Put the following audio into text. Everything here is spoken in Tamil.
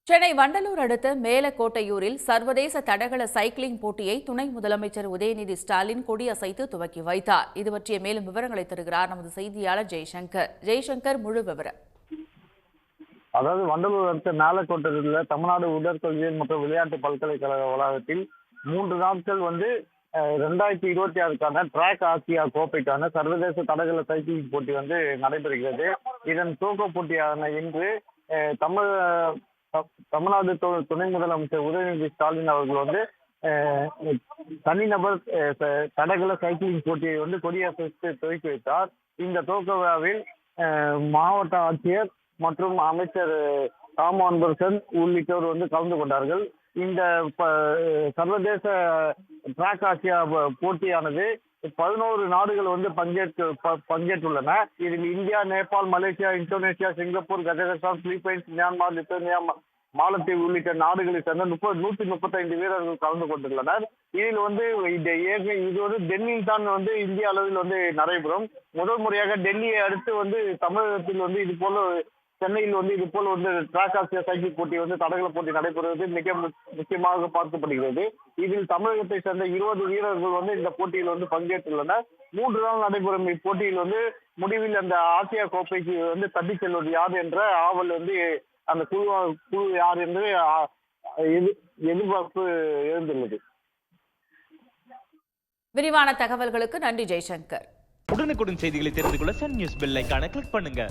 சென்னை வண்டலூர் அடுத்த மேலக்கோட்டையூரில் சர்வதேச தடகள சைக்கிளிங் போட்டியை துணை முதலமைச்சர் உதயநிதி ஸ்டாலின் கொடியசைத்து துவக்கி வைத்தார். இது பற்றிய மேலும் விவரங்களை தருகிறார் நமது செய்தியாளர் ஜெய்சங்கர். ஜெய்சங்கர், முழு விவரம். அதாவது வண்டலூர் அடுத்த மேலக்கோட்டையூரில் தமிழ்நாடு உடற்கல்வியல் மற்றும் விளையாட்டு பல்கலைக்கழக வளாகத்தில் 3 நாட்கள் 2026க்கான டிராக் ஆசியா கோப்பைக்கான சர்வதேச தடகள சைக்கிளிங் போட்டி நடைபெறுகிறது. இதன் துவக்க போட்டியான இன்று தமிழ்நாடு துணை முதலமைச்சர் உதயநிதி ஸ்டாலின் அவர்கள் தனிநபர் தடகள சைக்கிளிங் போட்டியை கொடியசைத்து துவக்கி வைத்தார். இந்த துவக்க விழாவில் மாவட்ட ஆட்சியர் மற்றும் அமைச்சர் தாமு அன்பரசன் உள்ளிட்டோர் கலந்து கொண்டார்கள். இந்த சர்வதேச டிராக் ஆசியா போட்டியானது 11 நாடுகள் பங்கேற்றுள்ளன. இதில் India, Nepal, Malaysia, Indonesia, Singapore, Kazakhstan, Philippines, Myanmar, Lithuania, மாலத்தீவு உள்ளிட்ட நாடுகளை சேர்ந்த 135 வீரர்கள் கலந்து கொண்டுள்ளனர். இதில் இது டெல்லியில் தான் இந்திய அளவில் நடைபெறும். முதல் முறையாக டெல்லியை அடுத்து தமிழகத்தில் இது போல சென்னையில் இது போல டிராக் ஆசியா சைக்கிள் போட்டி தடகள போட்டி நடைபெறுவது மிக முக்கியமாக பார்க்கப்படுகிறது. இதில் தமிழகத்தை சேர்ந்த 20 வீரர்கள் இந்த போட்டியில் பங்கேற்றுள்ளனர். 3 நாள் நடைபெறும் இப்போட்டியில் முடிவில் அந்த ஆசியா கோப்பைக்கு தட்டி செல்வது யார் என்ற ஆவல் அந்த குழு யார் என்று எதிர்பார்ப்பு எழுந்துள்ளது. விரிவான தகவல்களுக்கு நன்றி ஜெய்சங்கர். உடனுக்குடன் செய்திகளை தெரிந்து கொள்ள சன் நியூஸ் பெல் ஐகானை கிளிக் பண்ணுங்க.